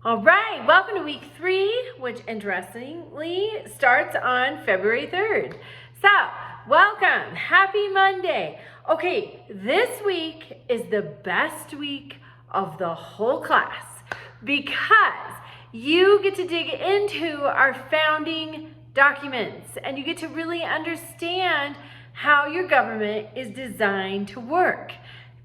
All right, welcome to week 3, which interestingly starts on February 3rd. So, welcome, happy Monday. Okay, this week is the best week of the whole class because you get to dig into our founding documents and you get to really understand how your government is designed to work.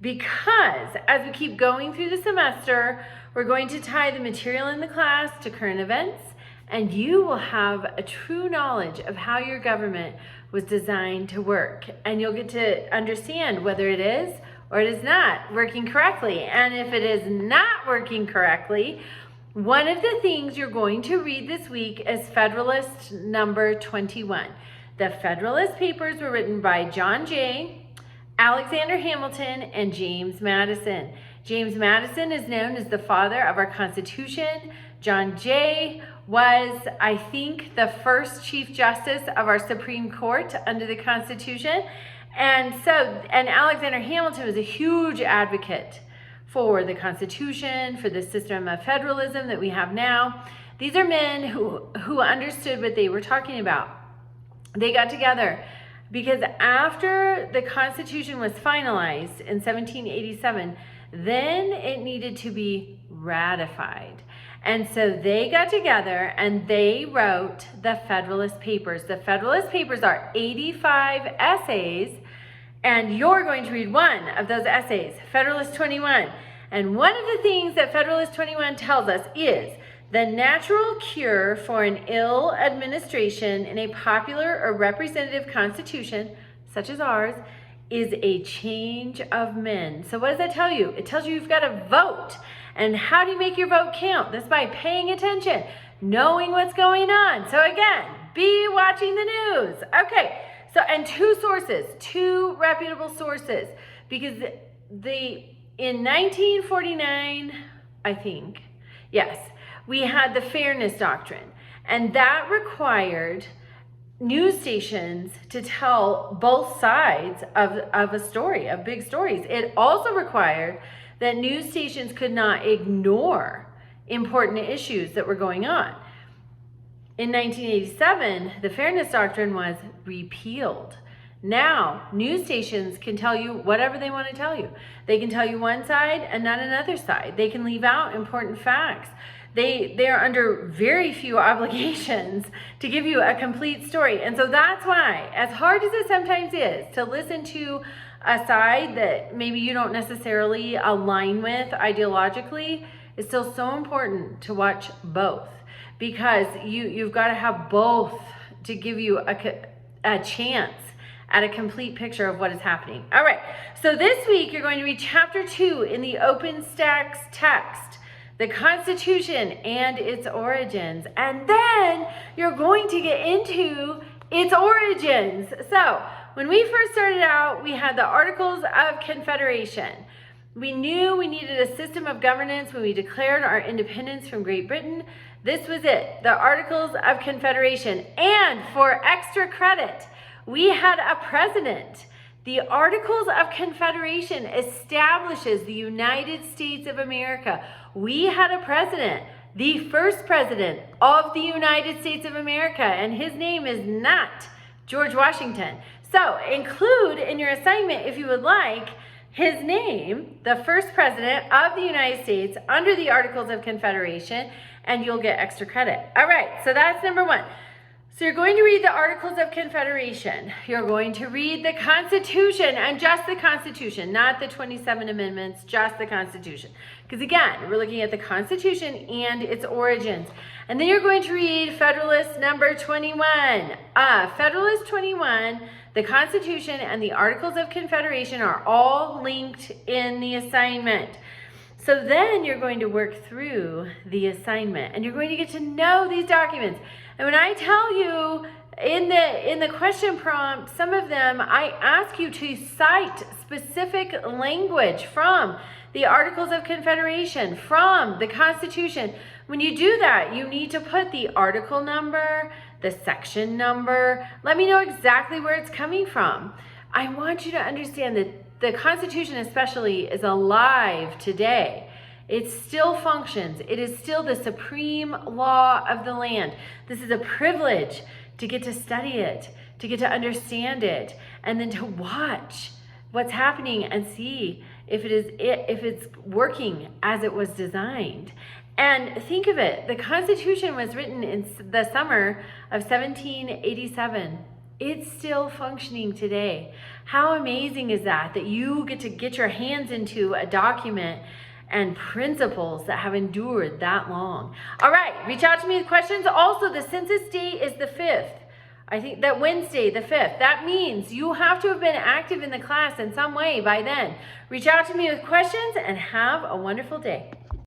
Because as we keep going through the semester, we're going to tie the material in the class to current events, and you will have a true knowledge of how your government was designed to work. And you'll get to understand whether it is or it is not working correctly. And if it is not working correctly, one of the things you're going to read this week is Federalist number 21. The Federalist Papers were written by John Jay, Alexander Hamilton, and James Madison. James Madison is known as the father of our Constitution. John Jay was, I think, the first Chief Justice of our Supreme Court under the Constitution. And Alexander Hamilton was a huge advocate for the Constitution, for the system of federalism that we have now. These are men who understood what they were talking about. They got together because after the Constitution was finalized in 1787, then it needed to be ratified. And so they got together and they wrote the Federalist Papers. The Federalist Papers are 85 essays, and you're going to read one of those essays, Federalist 21. And one of the things that Federalist 21 tells us is the natural cure for an ill administration in a popular or representative constitution, such as ours, is a change of men. So what does that tell you? It tells you you've got to vote. And how do you make your vote count? That's by paying attention, knowing what's going on. So again, be watching the news. Okay, so and two reputable sources, because in 1949, I think, yes, we had the Fairness Doctrine, and that required news stations to tell both sides of a story, of big stories. It also required that news stations could not ignore important issues that were going on. In 1987, the Fairness Doctrine was repealed. Now, news stations can tell you whatever they want to tell you. They can tell you one side and not another side. They can leave out important facts. They are under very few obligations to give you a complete story. And so that's why, as hard as it sometimes is to listen to a side that maybe you don't necessarily align with ideologically, it's still so important to watch both, because you've got to have both to give you a chance at a complete picture of what is happening. All right, so this week you're going to read chapter 2 in the OpenStax text, the Constitution and its origins. And then you're going to get into its origins. So when we first started out, we had the Articles of Confederation. We knew we needed a system of governance when we declared our independence from Great Britain. This was it, the Articles of Confederation. And for extra credit, we had a president. The Articles of Confederation establishes the United States of America. We had a president, the first president of the United States of America, and his name is not George Washington. So include in your assignment, if you would like, his name, the first president of the United States under the Articles of Confederation, and you'll get extra credit. All right, so that's number 1. So you're going to read the Articles of Confederation. You're going to read the Constitution, and just the Constitution, not the 27 amendments, just the Constitution. Because again, we're looking at the Constitution and its origins. And then you're going to read Federalist number 21. Federalist 21, the Constitution and the Articles of Confederation are all linked in the assignment. So then you're going to work through the assignment, and you're going to get to know these documents. And when I tell you in the question prompt, some of them, I ask you to cite specific language from the Articles of Confederation, from the Constitution. When you do that, you need to put the article number, the section number. Let me know exactly where it's coming from. I want you to understand that the Constitution especially is alive today. It still functions. It is still the supreme law of the land. This is a privilege to get to study it, to get to understand it, and then to watch what's happening and see if it's working as it was designed. And think of it, the Constitution was written in the summer of 1787. It's still functioning today. How amazing is that you get to get your hands into a document and principles that have endured that long. All right, reach out to me with questions. Also, the census date is the 5th. I think that Wednesday, the 5th. That means you have to have been active in the class in some way by then. Reach out to me with questions and have a wonderful day.